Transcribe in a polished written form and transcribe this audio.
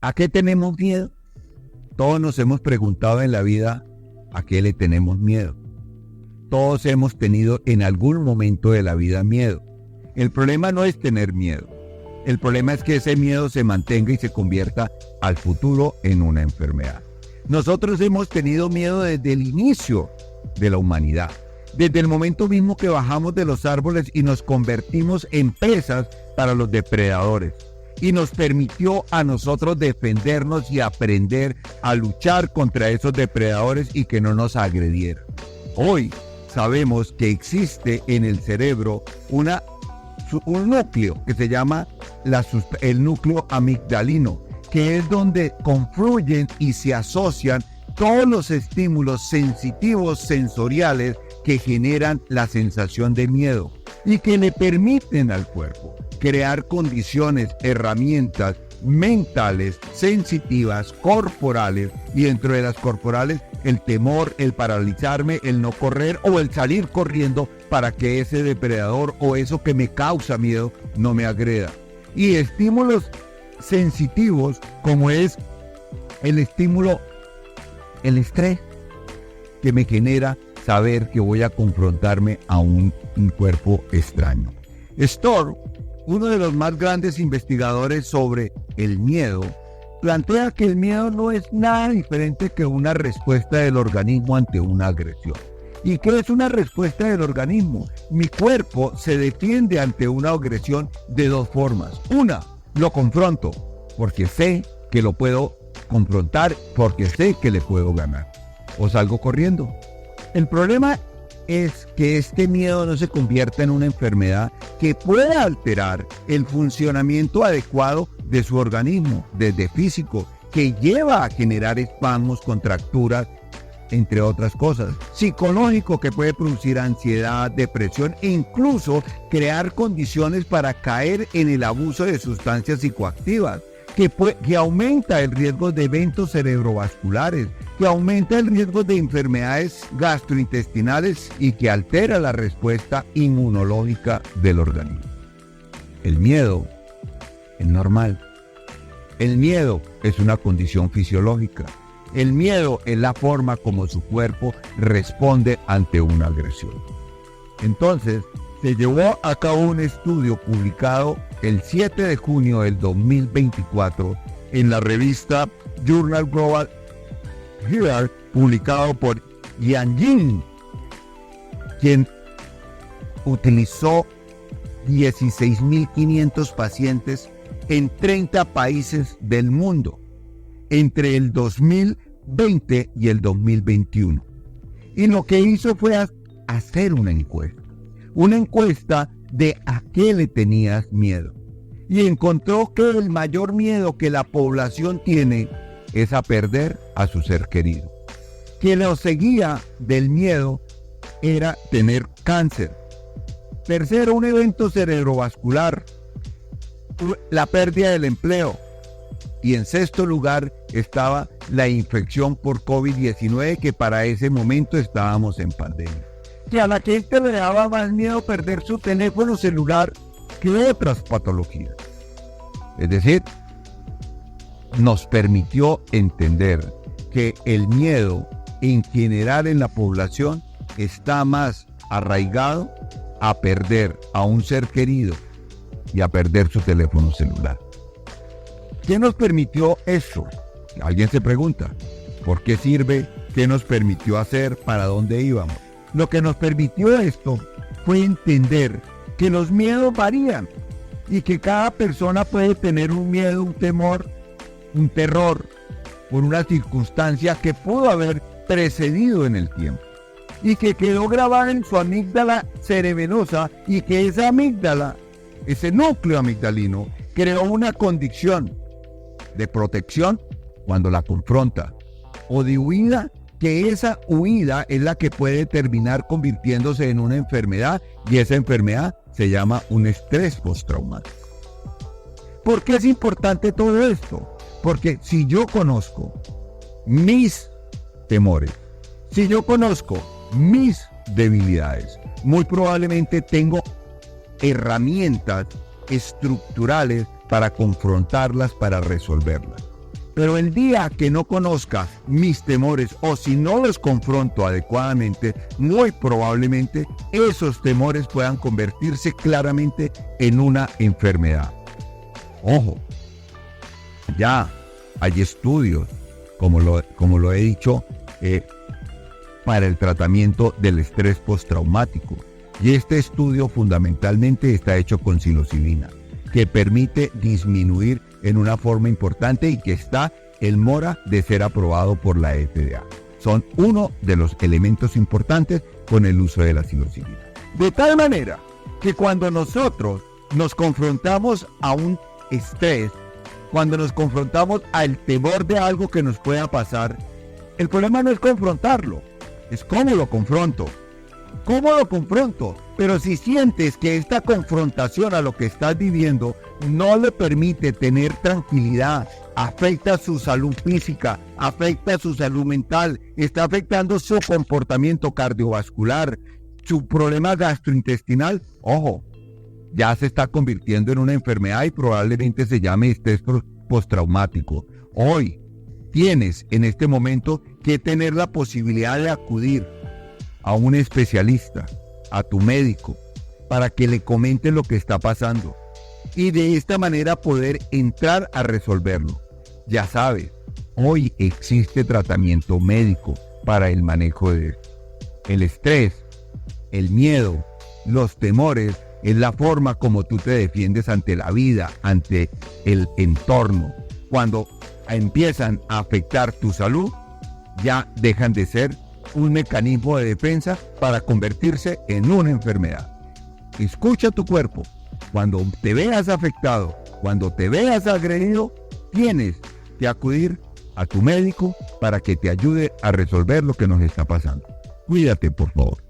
¿A qué tenemos miedo? Todos nos hemos preguntado en la vida a qué le tenemos miedo. Todos hemos tenido en algún momento de la vida miedo. El problema no es tener miedo. El problema es que ese miedo se mantenga y se convierta al futuro en una enfermedad. Nosotros hemos tenido miedo desde el inicio de la humanidad. Desde el momento mismo que bajamos de los árboles y nos convertimos en presas para los depredadores. Y nos permitió a nosotros defendernos y aprender a luchar contra esos depredadores y que no nos agredieran. Hoy sabemos que existe en el cerebro un núcleo que se llama el núcleo amigdalino, que es donde confluyen y se asocian todos los estímulos sensitivos sensoriales que generan la sensación de miedo y que le permiten al cuerpo crear condiciones, herramientas mentales, sensitivas, corporales, y dentro de las corporales el temor, el paralizarme, el no correr o el salir corriendo para que ese depredador o eso que me causa miedo no me agreda. Y estímulos sensitivos como es el estímulo, el estrés, que me genera saber que voy a confrontarme a un cuerpo extraño. Storr, uno de los más grandes investigadores sobre el miedo, plantea que el miedo no es nada diferente que una respuesta del organismo ante una agresión. ¿Y qué es una respuesta del organismo? Mi cuerpo se defiende ante una agresión de dos formas. Una, lo confronto, porque sé que lo puedo confrontar, porque sé que le puedo ganar. O salgo corriendo. El problema es que este miedo no se convierta en una enfermedad que pueda alterar el funcionamiento adecuado de su organismo, desde físico, que lleva a generar espasmos, contracturas, entre otras cosas. Psicológico, que puede producir ansiedad, depresión e incluso crear condiciones para caer en el abuso de sustancias psicoactivas, que aumenta el riesgo de eventos cerebrovasculares, que aumenta el riesgo de enfermedades gastrointestinales y que altera la respuesta inmunológica del organismo. El miedo es normal. El miedo es una condición fisiológica. El miedo es la forma como su cuerpo responde ante una agresión. Entonces, se llevó a cabo un estudio publicado el 7 de junio del 2024 en la revista Journal Global Health, publicado por Yan Jin, quien utilizó 16.500 pacientes en 30 países del mundo entre el 2020 y el 2021. Y lo que hizo fue hacer una encuesta de a qué le tenías miedo. Y encontró que el mayor miedo que la población tiene es a perder a su ser querido. Que lo seguía del miedo era tener cáncer. Tercero, un evento cerebrovascular, la pérdida del empleo. Y en sexto lugar estaba la infección por COVID-19, que para ese momento estábamos en pandemia. Que a la gente le daba más miedo perder su teléfono celular que otras patologías. Es decir, nos permitió entender que el miedo en general en la población está más arraigado a perder a un ser querido y a perder su teléfono celular. ¿Qué nos permitió eso? Alguien se pregunta, ¿por qué sirve? ¿Qué nos permitió hacer? ¿Para dónde íbamos? Lo que nos permitió esto fue entender que los miedos varían y que cada persona puede tener un miedo, un temor, un terror por una circunstancia que pudo haber precedido en el tiempo y que quedó grabada en su amígdala cerebrosa, y que esa amígdala, ese núcleo amigdalino, creó una condición de protección cuando la confronta, o de huida, que esa huida es la que puede terminar convirtiéndose en una enfermedad, y esa enfermedad se llama un estrés postraumático. ¿Por qué es importante todo esto? Porque si yo conozco mis temores, si yo conozco mis debilidades, muy probablemente tengo herramientas estructurales para confrontarlas, para resolverlas. Pero el día que no conozca mis temores o si no los confronto adecuadamente, muy probablemente esos temores puedan convertirse claramente en una enfermedad. Ojo, ya hay estudios, como lo he dicho, para el tratamiento del estrés postraumático. Y este estudio fundamentalmente está hecho con psilocibina, que permite disminuir en una forma importante y que está en mora de ser aprobado por la FDA. Son uno de los elementos importantes con el uso de la psilocibina. De tal manera que cuando nosotros nos confrontamos a un estrés, cuando nos confrontamos al temor de algo que nos pueda pasar, el problema no es confrontarlo, es cómo lo confronto. ¿Cómo lo confronto? Pero si sientes que esta confrontación a lo que estás viviendo no le permite tener tranquilidad, afecta su salud física, afecta su salud mental, está afectando su comportamiento cardiovascular, su problema gastrointestinal, ojo, ya se está convirtiendo en una enfermedad y probablemente se llame estrés postraumático. Hoy tienes en este momento que tener la posibilidad de acudir a un especialista, a tu médico, para que le comente lo que está pasando y de esta manera poder entrar a resolverlo. Ya sabes, hoy existe tratamiento médico para el manejo de el estrés, el miedo, los temores. Es la forma como tú te defiendes ante la vida, ante el entorno. Cuando empiezan a afectar tu salud, ya dejan de ser un mecanismo de defensa para convertirse en una enfermedad. Escucha tu cuerpo. Cuando te veas afectado, cuando te veas agredido, tienes que acudir a tu médico para que te ayude a resolver lo que nos está pasando. Cuídate, por favor.